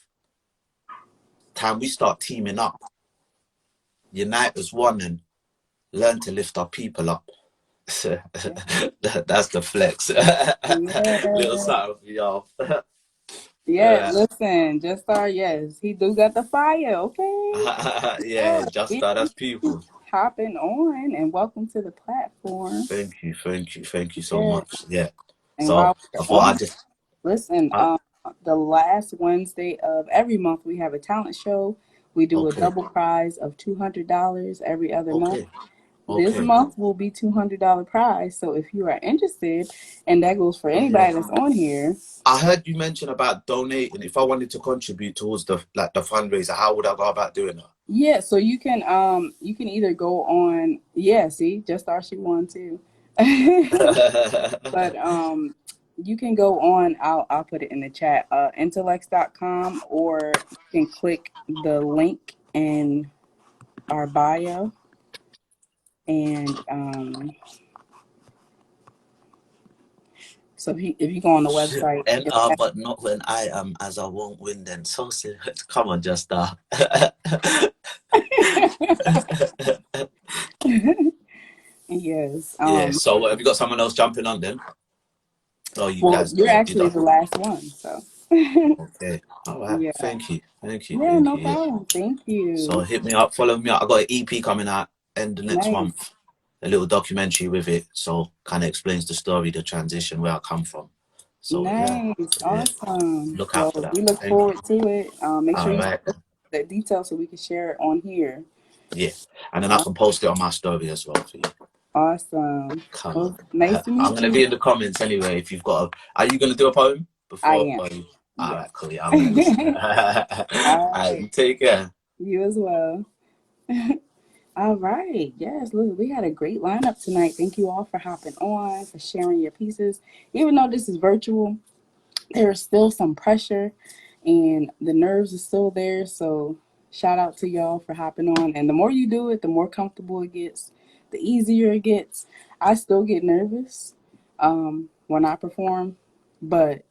Time we start teaming up, unite as one, and learn to lift our people up. That's the flex. Little Yeah. something for y'all. Yeah, listen, just our yes. He do got the fire, okay? Yeah, Yeah, just we that. That's appreciate you people. hopping on and welcome to the platform. Thank you so Yeah. much. Yeah. And So while I we're thought I on, just. listen, Huh? the last Wednesday of every month we have a talent show. We do a Okay. double prize of $200 every other month. Okay. This Okay. month will be $200 prize. So if you are interested, and that goes for Yeah. anybody that's on here. I heard you mention about donating. If I wanted to contribute towards the fundraiser, how would I go about doing that? Yeah, so you can either go on, yeah, see, just our she won too. But you can go on. I'll put it in the chat. Intelexx.com, or you can click the link in our bio, and so if you go on the website, Enter, but not when I am, as I won't win then. So come on, just yes. yeah. So have you got someone else jumping on then? Oh, you Well, guys, you're you actually done. the last one, so Okay. All right. yeah. Thank you. Thank you. Yeah, Thank no you. Yeah. problem. Thank So you. hit me up, follow me up. I got an EP coming out end of next Nice. month. A little documentary with it. So kind of explains the story, the transition, where I come from. So yeah. Nice. So, yeah. Awesome. Look out for Well, that. we look Thank you. forward to it. Make sure All you right. send the details so we can share it on here. Yeah. And then I can post it on my story as well for you. Awesome. Come Well, on. nice to I'm meet gonna you. be in the comments anyway. If you've got are you gonna do a poem I before? am. All Yes. right, cool. Yeah, I want to listen. All All right, right. you take care. You as well. All right. Yes, look, we had a great lineup tonight. Thank you all for hopping on, for sharing your pieces. Even though this is virtual, there is still some pressure and the nerves are still there. So shout out to y'all for hopping on. And the more you do it, the more comfortable it gets, the easier it gets. I still get nervous when I perform, but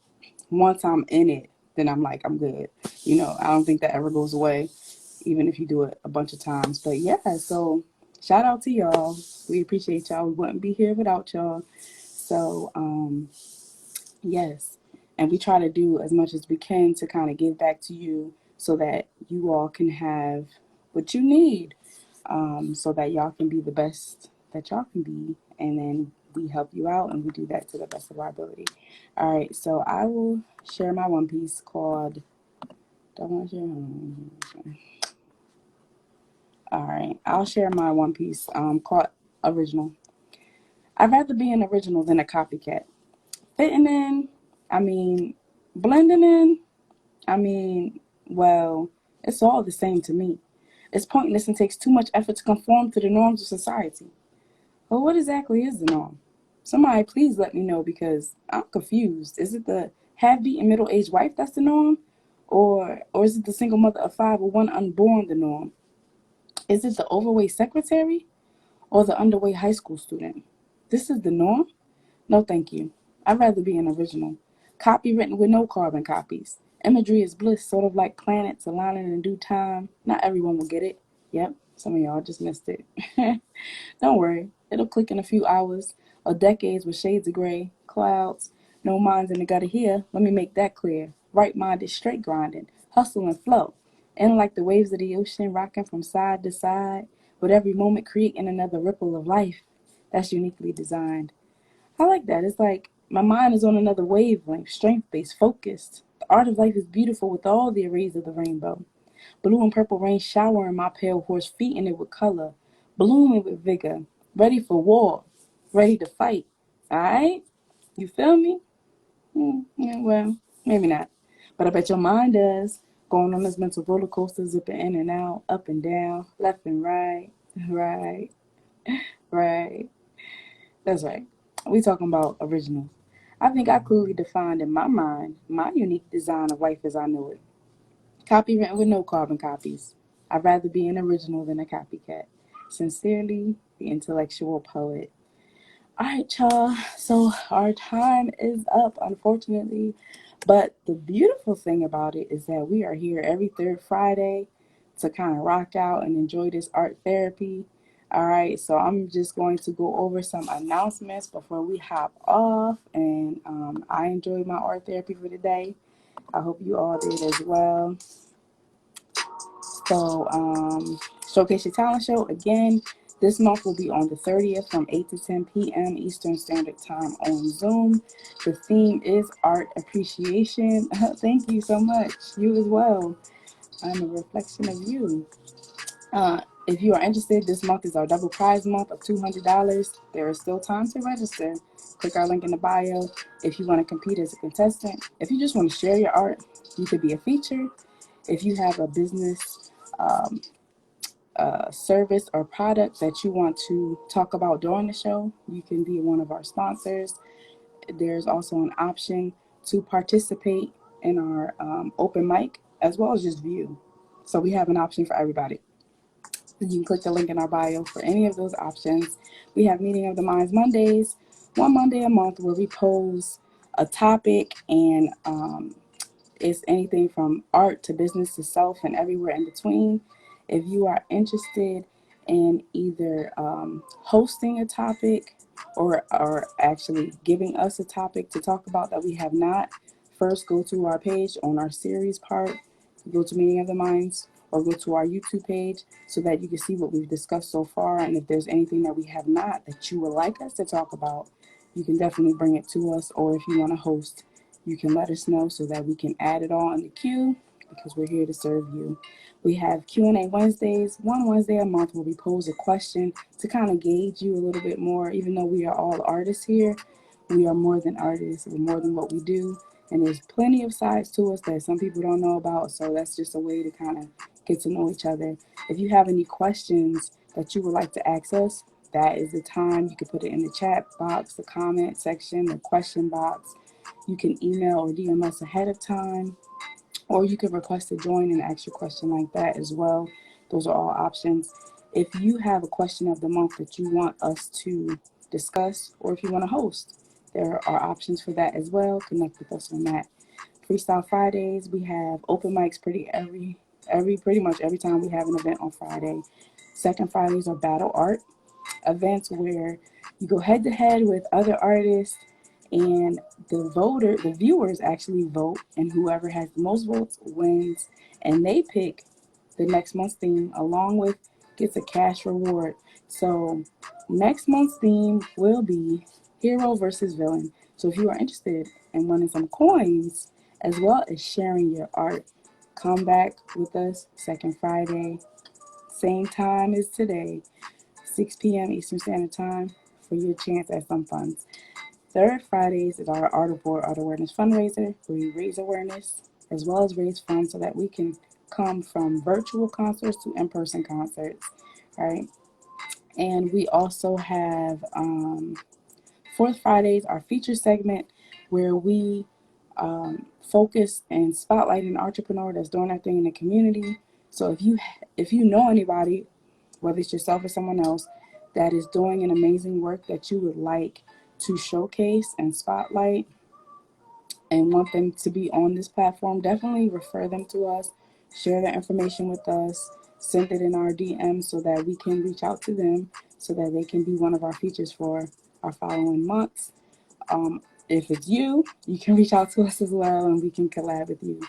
once I'm in it, then I'm like, I'm good. I don't think that ever goes away, even if you do it a bunch of times. But yeah, so shout out to y'all. We appreciate y'all. We wouldn't be here without y'all. So, yes. And we try to do as much as we can to kind of give back to you so that you all can have what you need, so that y'all can be the best that y'all can be. And then we help you out and we do that to the best of our ability. All right, so I will share my one piece called. Do I want to share? All right, I'll share my one piece called Original. I'd rather be an original than a copycat. Fitting in, I mean, blending in, I mean, well, it's all the same to me. It's pointless and takes too much effort to conform to the norms of society. Well, what exactly is the norm? Somebody please let me know because I'm confused. Is it the half-beaten middle-aged wife that's the norm? Or is it the single mother of five with one unborn the norm? Is it the overweight secretary or the underweight high school student? This is the norm? No, thank you. I'd rather be an original. Copy written with no carbon copies. Imagery is bliss, sort of like planets aligning in due time. Not everyone will get it. Yep, some of y'all just missed it. Don't worry, it'll click in a few hours or decades with shades of gray, clouds, no minds in the gutter here. Let me make that clear. Right-minded, straight grinding, hustle and flow. And like the waves of the ocean, rocking from side to side, with every moment creating another ripple of life that's uniquely designed. I like that. It's like my mind is on another wavelength, strength-based, focused. The art of life is beautiful with all the arrays of the rainbow. Blue and purple rain showering my pale horse, feeding it with color, blooming with vigor, ready for war, ready to fight. All right? You feel me? Yeah, well, maybe not. But I bet your mind does. Going on this mental roller coaster, zipping in and out, up and down, left and right, right, right. That's right. We talking about originals. I think I clearly defined in my mind my unique design of life as I know it. Copy written with no carbon copies. I'd rather be an original than a copycat. Sincerely, the intellectual poet. All right, y'all. So our time is up, unfortunately. But the beautiful thing about it is that we are here every third Friday to kind of rock out and enjoy this art therapy. All right, so I'm just going to go over some announcements before we hop off. And I enjoyed my art therapy for today. I hope you all did as well. So, Showcase Your Talent Show, again, this month will be on the 30th from 8 to 10 p.m. Eastern Standard Time on Zoom. The theme is art appreciation. Thank you so much. You as well. I'm a reflection of you. If you are interested, this month is our double prize month of $200. There is still time to register. Click our link in the bio if you want to compete as a contestant. If you just want to share your art, you could be a feature. If you have a business, service or product that you want to talk about during the show, you can be one of our sponsors. There's also an option to participate in our open mic as well as just view. So we have an option for everybody. You can click the link in our bio for any of those options. We have Meeting of the Minds Mondays, one Monday a month, where we pose a topic, and it's anything from art to business to self and everywhere in between. If you are interested in either hosting a topic or actually giving us a topic to talk about that we have not, first go to our page on our series part, go to Meeting of the Minds, or go to our YouTube page so that you can see what we've discussed so far. And if there's anything that we have not that you would like us to talk about, you can definitely bring it to us. Or if you want to host, you can let us know so that we can add it all in the queue, because we're here to serve you. We have Q&A Wednesdays, one Wednesday a month, where we pose a question to kind of gauge you a little bit more. Even though we are all artists here, we are more than artists. We're more than what we do. And there's plenty of sides to us that some people don't know about. So that's just a way to kind of get to know each other. If you have any questions that you would like to ask us, that is the time. You can put it in the chat box, the comment section, the question box. You can email or DM us ahead of time, or you can request to join and ask your question like that as well. Those are all options. If you have a question of the month that you want us to discuss, or if you want to host, there are options for that as well. Connect with us on that. Freestyle Fridays, we have open mics pretty much every time we have an event on Friday. Second Fridays are battle art events where you go head to head with other artists, and the viewers actually vote, and whoever has the most votes wins, and they pick the next month's theme, along with gets a cash reward. So next month's theme will be hero versus villain. So if you are interested in winning some coins as well as sharing your art, come back with us second Friday, same time as today, 6 p.m. Eastern Standard Time, for your chance at some funds. Third Fridays is our Art Awareness Fundraiser, where we raise awareness as well as raise funds so that we can come from virtual concerts to in-person concerts. All right. And we also have Fourth Fridays, our feature segment, where we focus and spotlight an entrepreneur that's doing their thing in the community. So if you know anybody, whether it's yourself or someone else, that is doing an amazing work that you would like to showcase and spotlight and want them to be on this platform, definitely refer them to us, share their information with us, send it in our DM so that we can reach out to them so that they can be one of our features for our following months. If it's you, you can reach out to us as well, and we can collab with you.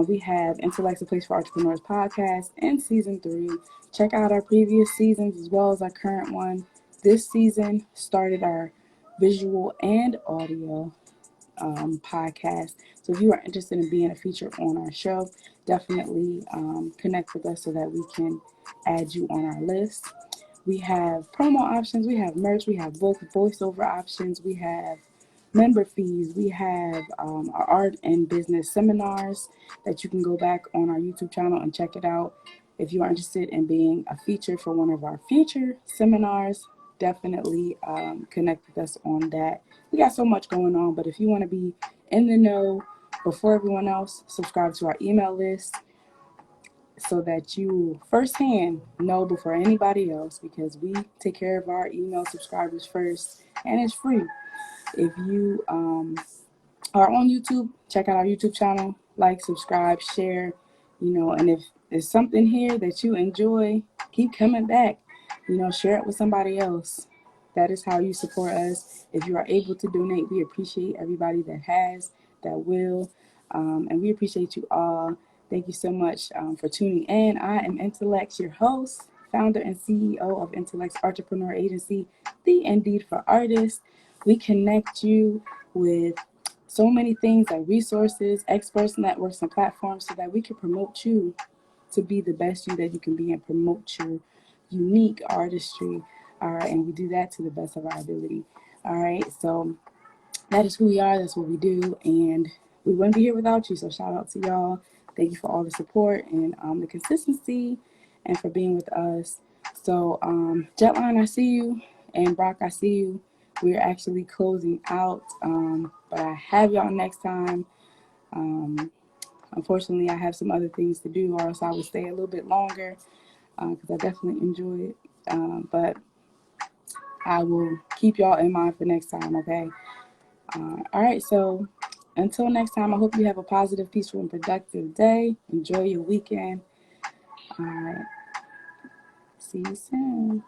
We have Intelexx, a Place for Entrepreneurs podcast in season 3. Check out our previous seasons as well as our current one. This season started our visual and audio podcast. So if you are interested in being a feature on our show, definitely connect with us so that we can add you on our list. We have promo options, we have merch, we have voiceover options, we have member fees, we have our art and business seminars that you can go back on our YouTube channel and check it out. If you are interested in being a feature for one of our future seminars, definitely connect with us on that. We got so much going on, but if you want to be in the know before everyone else, subscribe to our email list so that you firsthand know before anybody else, because we take care of our email subscribers first, and it's free. If you are on YouTube, check out our YouTube channel, like, subscribe, share, and if there's something here that you enjoy, keep coming back, share it with somebody else. That is how you support us. If you are able to donate, we appreciate everybody that has, that will, and we appreciate you all. Thank you so much for tuning in. I am Intelexx, your host, founder and CEO of Intelexx Artrepreneur Agency, the Indeed for Artists. We connect you with so many things like resources, experts, networks, and platforms so that we can promote you to be the best you that you can be and promote your unique artistry. All right, and we do that to the best of our ability. All right, so that is who we are. That's what we do, and we wouldn't be here without you. So shout out to y'all. Thank you for all the support and the consistency. and for being with us. So, Jetline, I see you, and Brock, I see you. We're actually closing out, but I have y'all next time. Unfortunately, I have some other things to do, or else I would stay a little bit longer, because I definitely enjoy it. But I will keep y'all in mind for next time, okay? All right, so until next time, I hope you have a positive, peaceful, and productive day. Enjoy your weekend. All right. See you soon.